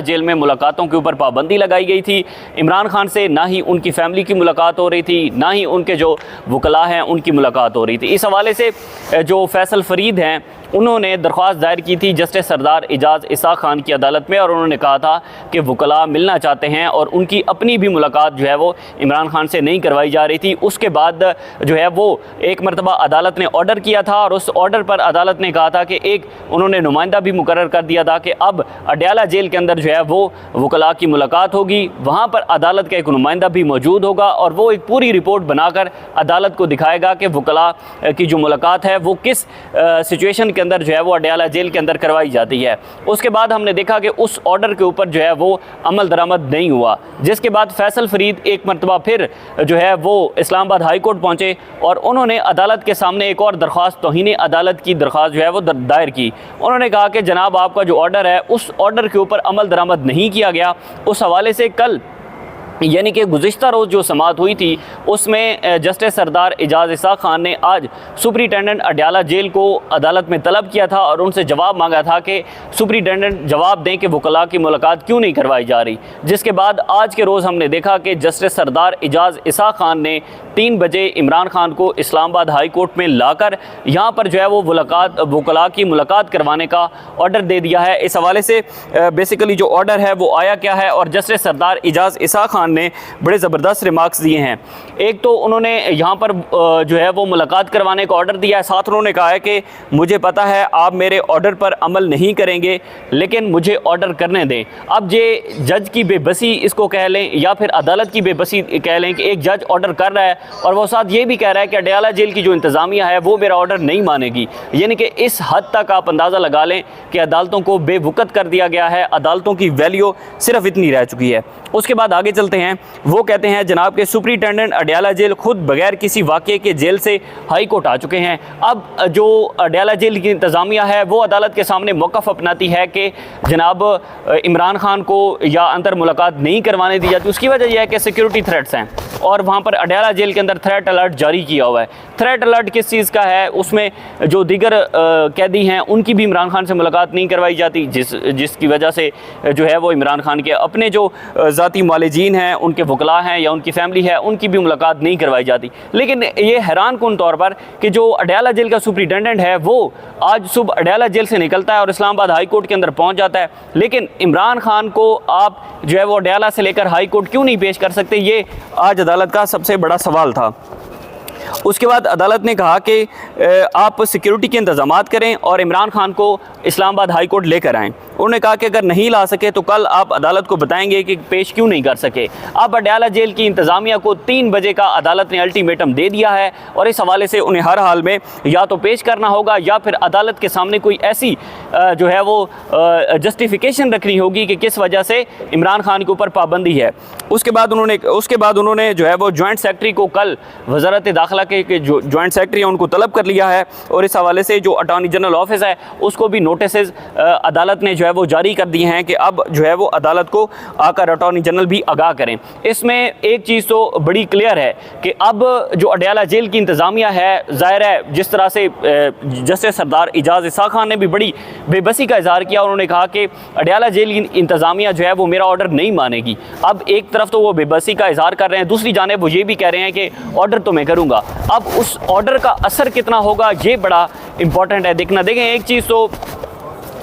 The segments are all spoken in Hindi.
जेल में मुलाकातों के ऊपर पाबंदी लगाई गई थी। इमरान खान से ना ही उनकी फैमिली की मुलाकात हो रही थी, ना ही उनके जो वकला हैं उनकी मुलाकात हो रही थी। इस हवाले से जो फैसल फरीद हैं उन्होंने दरख्वास्त दायर की थी जस्टिस सरदार एजाज़ इसाक खान की अदालत में, और उन्होंने कहा था कि वकला मिलना चाहते हैं और उनकी अपनी भी मुलाकात जो है वो इमरान खान से नहीं करवाई जा रही थी। उसके बाद जो है वो एक मरतबा अदालत ने ऑर्डर किया था और उस ऑर्डर पर अदालत ने कहा था कि एक उन्होंने नुमाइंदा भी मुकर्रर कर दिया था कि अब अडयाला जेल के अंदर जो है वो वकला की मुलाकात होगी, वहाँ पर अदालत का एक नुमाइंदा भी मौजूद होगा और वो एक पूरी रिपोर्ट बनाकर अदालत को दिखाएगा कि वकला की जो मुलाकात है वो किस सिचुएशन के अंदर जो है वो अडयाला जेल के अंदर करवाई जाती है। उसके बाद हमने देखा कि उस ऑर्डर के ऊपर जो है वो अमल दरामद नहीं हुआ, जिसके बाद फैसल फरीद एक मरतबा फिर जो है वो इस्लामाबाद हाई कोर्ट पहुँचे और उन्होंने अदालत के सामने एक और दरख्वास्त तौहीन अदालत की दरख्वास्त जो है वो दायर की। उन्होंने कहा कि जनाब आपका जो ऑर्डर है उस ऑर्डर के ऊपर अमल दरामद नहीं किया गया। उस हवाले से कल यानी कि गुज़िश्ता रोज़ जो समाअत हुई थी उसमें जस्टिस सरदार एजाज़ इसाक खान ने आज सुपरिटेंडेंट अडयाला जेल को अदालत में तलब किया था और उनसे जवाब मांगा था कि सुपरिटेंडेंट जवाब दें कि वकला की मुलाकात क्यों नहीं करवाई जा रही। जिसके बाद आज के रोज़ हमने देखा कि जस्टिस सरदार एजाज़ इसाक खान ने 3 बजे इमरान खान को इस्लामाबाद हाई कोर्ट में लाकर यहाँ पर जो है वो वकला की मुलाकात करवाने का ऑर्डर दे दिया है। इस हवाले से बेसिकली जो ऑर्डर है वो आया क्या है, और जस्टिस सरदार एजाज़ इसाक खान ने बड़े ज़बरदस्त रिमार्क्स दिए हैं। एक तो उन्होंने यहाँ पर जो है वो मुलाकात करवाने का ऑर्डर दिया है, साथ उन्होंने कहा है कि मुझे पता है आप मेरे ऑर्डर पर अमल नहीं करेंगे लेकिन मुझे ऑर्डर करने दें। अब ये जज की बेबसी इसको कह लें या फिर अदालत की बेबसी कह लें कि एक जज ऑर्डर कर रहा है और वो साथ ये भी कह रहा है कि अडयाला जेल की जो इंतज़ामिया है वो मेरा ऑर्डर नहीं मानेगी। यानी कि इस हद तक आप अंदाज़ा लगा लें कि अदालतों को बेवकूफ़ कर दिया गया है, अदालतों की वैल्यू सिर्फ इतनी रह चुकी है। उसके बाद आगे चलते हैं। वो कहते हैं जनाब के सुपरिटेंडेंट अडयाला जेल खुद बगैर किसी वाक़े के जेल से हाई कोर्ट आ चुके हैं। अब जो अडयाला जेल की इंतज़ामिया है वो अदालत के सामने मौक़िफ़ अपनाती है कि जनाब इमरान खान को या अंदर मुलाकात नहीं करवाने दी जाती। उसकी वजह यह है कि सिक्योरिटी थ्रेट्स हैं और वहाँ पर अडयाला जेल के अंदर थ्रेट अलर्ट जारी किया हुआ है। थ्रेट अलर्ट किस चीज़ का है, उसमें जो दीगर कैदी हैं उनकी भी इमरान खान से मुलाकात नहीं करवाई जाती, जिसकी वजह से जो है वो इमरान खान के अपने जो ज़ाती मालिजीन हैं, उनके वकला हैं या उनकी फैमिली है, उनकी भी मुलाकात नहीं करवाई जाती। लेकिन ये हैरान कुन तौर पर कि जो अडयाला जेल का सुपरिटेंडेंट है वो आज सुबह अडयाला जेल से निकलता है और इस्लामाबाद हाई कोर्ट के अंदर पहुँच जाता है, लेकिन इमरान खान को आप जो है वो अडयाला से लेकर हाई कोर्ट क्यों नहीं पेश कर सकते, ये आज अदालत का सबसे बड़ा सवाल था। उसके बाद अदालत ने कहा कि आप सिक्योरिटी के इंतज़ामात करें और इमरान खान को इस्लामाबाद हाई कोर्ट लेकर आएँ। उन्होंने कहा कि अगर नहीं ला सके तो कल आप अदालत को बताएंगे कि पेश क्यों नहीं कर सके। अब अडयाला जेल की इंतज़ामिया को 3 बजे का अदालत ने अल्टीमेटम दे दिया है और इस हवाले से उन्हें हर हाल में या तो पेश करना होगा या फिर अदालत के सामने कोई ऐसी जो है वो जस्टिफिकेशन रखनी होगी कि किस वजह से इमरान खान के ऊपर पाबंदी है। उसके बाद उन्होंने जो है वो जॉइंट सेक्रेटरी को कल वज़ारत दाखिला के जो जॉइंट सेक्रेटरी हैं उनको तलब कर लिया है और इस हवाले से जो अटॉर्नी जनरल ऑफिस है उसको भी नोटिस अदालत ने जो है वो जारी कर दिए हैं कि अब जो है वो अदालत को आकर अटॉर्नी जनरल भी आगाह करें। इसमें एक चीज़ तो बड़ी क्लियर है कि अब जो अडयाला जेल की इंतज़ामिया है, ज़ाहिर है जिस तरह से जस्टिस सरदार एजाज़ इसाक खान ने भी बड़ी बेबसी का इजहार किया। उन्होंने कहा कि अडयाला जेल की इंतज़ामिया जो है वो मेरा ऑर्डर नहीं मानेगी। अब एक तरफ तो वो बेबसी का इजहार कर रहे हैं, दूसरी जानिब वो ये भी कह रहे हैं कि ऑर्डर तो मैं करूँगा। अब उस ऑर्डर का असर कितना होगा ये बड़ा इंपॉर्टेंट है देखना। देखें एक चीज़ तो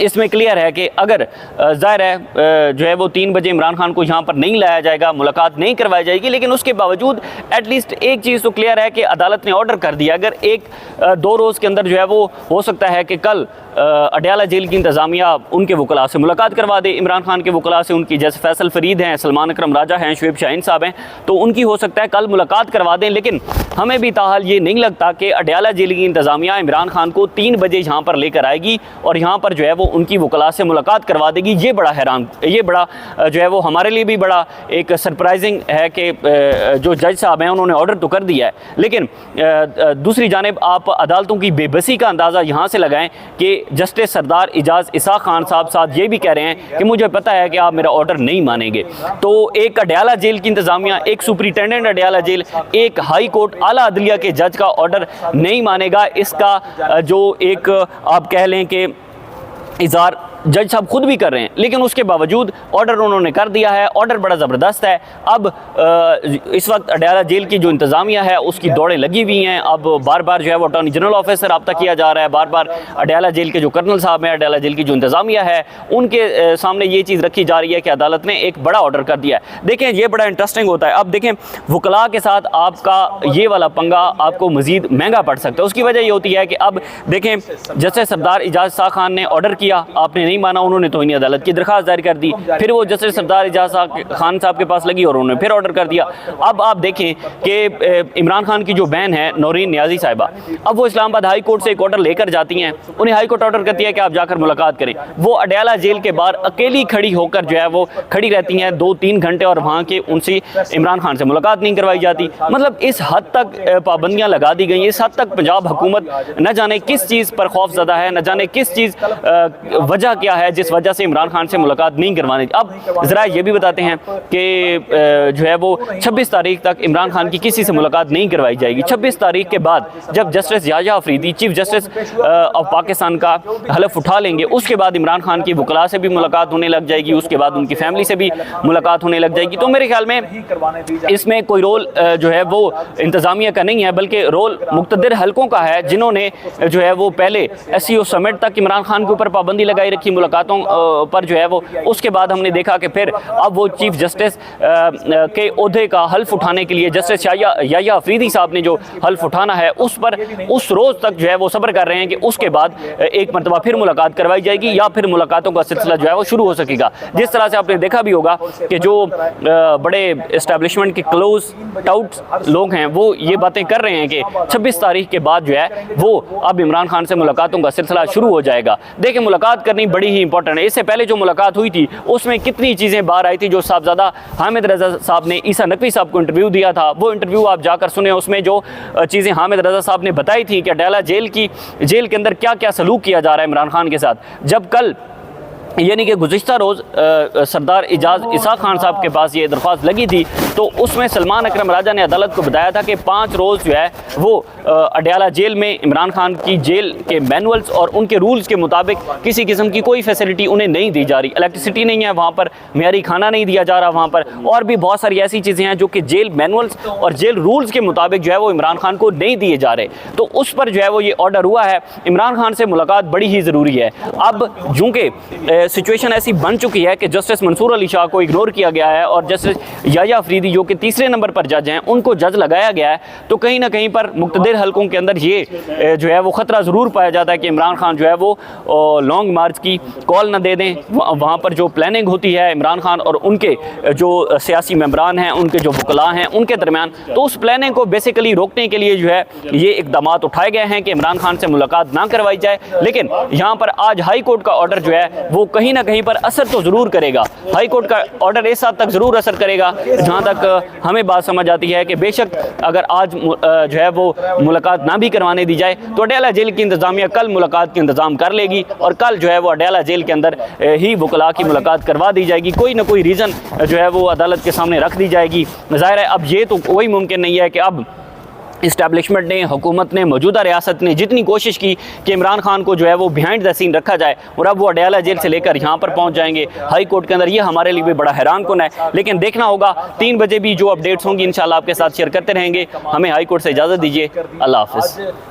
इसमें क्लियर है कि अगर ज़ाहिर है जो है वो 3 बजे इमरान खान को यहाँ पर नहीं लाया जाएगा, मुलाकात नहीं करवाई जाएगी, लेकिन उसके बावजूद एटलीस्ट एक चीज़ तो क्लियर है कि अदालत ने ऑर्डर कर दिया। अगर 1-2 रोज़ के अंदर जो है वो हो सकता है कि कल अडयाला जेल की इंतज़ामिया उनके वकला से मुलाकात करवा दे, इमरान खान के वकला से उनकी, जैसे फैसल फरीद हैं, सलमान अकरम राजा हैं, शुएब शाहीन साहब हैं, तो उनकी हो सकता है कल मुलाकात करवा दें। लेकिन हमें भी ताहाल ये नहीं लगता कि अडयाला जेल की इंतज़ामिया इमरान खान को 3 बजे यहाँ पर लेकर आएगी और यहाँ पर जो है वो उनकी वकला से मुलाकात करवा देगी। ये बड़ा जो है वो हमारे लिए भी बड़ा एक सरप्राइजिंग है कि जो जज साहब हैं उन्होंने ऑर्डर तो कर दिया है, लेकिन दूसरी जानिब आप अदालतों की बेबसी का अंदाज़ा यहाँ से लगाएं कि जस्टिस सरदार एजाज़ इसाक खान साहब साथ ये भी कह रहे हैं कि मुझे पता है कि आप मेरा ऑर्डर नहीं मानेंगे। तो एक अडयाला जेल की इंतज़ामिया, एक सुपरिटेंडेंट अडयाला जेल, एक हाई कोर्ट आला अदलिया के जज का ऑर्डर नहीं मानेगा, इसका जो एक आप कह लें कि इज़हार जज साहब खुद भी कर रहे हैं, लेकिन उसके बावजूद ऑर्डर उन्होंने कर दिया है। ऑर्डर बड़ा ज़बरदस्त है। अब इस वक्त अडयाला जेल की जो इंतज़ामिया है उसकी दौड़ें लगी हुई हैं। अब बार बार जो है वो अटॉर्नी जनरल ऑफिस से रब्ता किया जा रहा है, बार बार अडयाला जेल के जो कर्नल साहब हैं, अडयाला जेल की जो इंतज़ामिया है उनके सामने ये चीज़ रखी जा रही है कि अदालत ने एक बड़ा ऑर्डर कर दिया है। देखें, ये बड़ा इंटरेस्टिंग होता है। अब देखें, वकला के साथ आपका ये वाला पंगा आपको मज़ीद महंगा पड़ सकता है। उसकी वजह ये होती है कि अब देखें, जस्टिस सरदार इजाज़ शाह खान ने ऑर्डर किया, आपने नहीं माना, उन्होंने तौहीन अदालत की दरख्वास्त दायर कर दी। फिर वो जस्टिस सरदार इजाज़ खान साहब के पास लगी और उन्होंने फिर ऑर्डर कर दिया। अब आप देखें कि इमरान खान की जो बहन है नौरीन नियाज़ी साहिबा, अब वो इस्लामाबाद हाई कोर्ट से एक ऑर्डर लेकर जाती हैं। उन्हें हाई कोर्ट ऑर्डर करती है कि आप जाकर मुलाकात करें। वो अडयाला जेल के बाहर अकेली खड़ी होकर जो है वो खड़ी रहती हैं 2-3 घंटे, और वहाँ के उनसे इमरान खान से मुलाकात नहीं करवाई जाती। मतलब इस हद तक पाबंदियाँ लगा दी गई, इस हद तक पंजाब हुकूमत न जाने किस चीज़ पर खौफज़दा है, न जाने किस चीज़ वजह क्या है जिस वजह से इमरान खान से मुलाकात नहीं करवानी। अब ज़रा ये भी बताते हैं कि जो है वो 26 तारीख तक इमरान खान की किसी से मुलाकात नहीं करवाई जाएगी। 26 तारीख के बाद जब justice Yahya Afridi chief justice of Pakistan का हलफ उठा लेंगे, उसके बाद इमरान खान की वकला से भी मुलाकात होने लग जाएगी, उसके बाद उनकी फैमिली से भी मुलाकात होने लग जाएगी। तो मेरे ख्याल में इसमें कोई रोल जो है वो इंतज़ामिया का नहीं है, बल्कि रोल मुक़्तदिर हलकों का है, जिन्होंने जो है वो पहले SCO समिट तक इमरान खान के ऊपर पाबंदी लगाई रखी मुलाकातों पर जो है वो। उसके बाद हमने देखा कि फिर अब वो चीफ जस्टिस के ओहदे का हल्फ उठाने के लिए जस्टिस याह्या अफरीदी साहब ने जो हल्फ उठाना है उस पर उस रोज़ तक जो है वो सब्र कर रहे हैं कि उसके बाद एक मरतबा फिर मुलाकात करवाई जाएगी या फिर मुलाकातों का सिलसिला जो है वो शुरू हो सकेगा। जिस तरह से आपने देखा भी होगा कि जो बड़े इस्टेब्लिशमेंट के क्लोज टाउट लोग हैं वो ये बातें कर रहे हैं कि 26 तारीख के बाद जो है वो अब इमरान खान से मुलाकातों का सिलसिला शुरू हो जाएगा। देखिए, मुलाकात करनी बड़ी ही इंपॉर्टेंट है। इससे पहले जो मुलाकात हुई थी उसमें कितनी चीज़ें बाहर आई थी। जो साहबजादा हामिद रज़ा साहब ने ईसा नकवी साहब को इंटरव्यू दिया था, वो इंटरव्यू आप जाकर सुने। उसमें जो चीज़ें हामिद रज़ा साहब ने बताई थी कि अडयाला जेल के अंदर क्या क्या सलूक किया जा रहा है इमरान खान के साथ। जब कल यानी कि गुज़िश्ता रोज़ सरदार इजाज़ इसा खान साहब के पास ये दरख्वास्त लगी थी, तो उसमें सलमान अकरम राजा ने अदालत को बताया था कि 5 रोज़ जो है वो अडयाला जेल में इमरान खान की जेल के मैनुअल्स और उनके रूल्स के मुताबिक किसी किस्म की कोई फैसिलिटी उन्हें नहीं दी जा रही। इलेक्ट्रिसिटी नहीं है वहाँ पर, मेयारी खाना नहीं दिया जा रहा वहाँ पर, और भी बहुत सारी ऐसी चीज़ें हैं जो कि जेल मैनुअल्स और जेल रूल्स के मुताबिक जो है वो इमरान खान को नहीं दिए जा रहे। तो उस पर जो है वो ये ऑर्डर हुआ है। इमरान खान से मुलाकात बड़ी ही ज़रूरी है। अब चूँकि सिचुएशन ऐसी बन चुकी है कि जस्टिस मंसूर अली शाह को इग्नोर किया गया है और जस्टिस याह्या अफरीदी जो कि तीसरे नंबर पर जज हैं उनको जज लगाया गया है, तो कहीं ना कहीं पर मुक़्तदिर हलकों के अंदर ये जो है वो ख़तरा ज़रूर पाया जाता है कि इमरान खान जो है वो लॉन्ग मार्च की कॉल न दे दें। वहाँ पर जो प्लानिंग होती है इमरान खान और उनके जो सियासी मेंबरान हैं, उनके जो वकला हैं, उनके दरमियान, तो उस प्लानिंग को बेसिकली रोकने के लिए जो है ये इक़दाम उठाए गए हैं कि इमरान खान से मुलाकात ना करवाई जाए। लेकिन यहाँ पर आज हाई कोर्ट का ऑर्डर जो है वो कहीं ना कहीं पर असर तो ज़रूर करेगा। हाई कोर्ट का ऑर्डर इस हद तक ज़रूर असर करेगा जहाँ तक हमें बात समझ आती है कि बेशक अगर आज जो है वो मुलाकात ना भी करवाने दी जाए तो अडयाला जेल की इंतज़ामिया कल मुलाकात के इंतज़ाम कर लेगी और कल जो है वो अडयाला जेल के अंदर ही वकला की मुलाकात करवा दी जाएगी। कोई ना कोई रीज़न जो है वो अदालत के सामने रख दी जाएगी। ज़ाहिर है अब ये तो कोई मुमकिन नहीं है कि अब इस्टेब्लिशमेंट ने, हुकूमत ने, मौजूदा रियासत ने जितनी कोशिश की कि इमरान खान को जो है वो बिहाइंड द सीन रखा जाए और अब वो अडयाला जेल से लेकर यहाँ पर पहुँच जाएंगे हाई कोर्ट के अंदर, ये हमारे लिए भी बड़ा हैरान कुन है। लेकिन देखना होगा 3 बजे भी जो अपडेट्स होंगी इंशाल्लाह आपके साथ शेयर करते रहेंगे। हमें हाई कोर्ट से इजाज़त दीजिए। अल्लाह हाफ़िज़।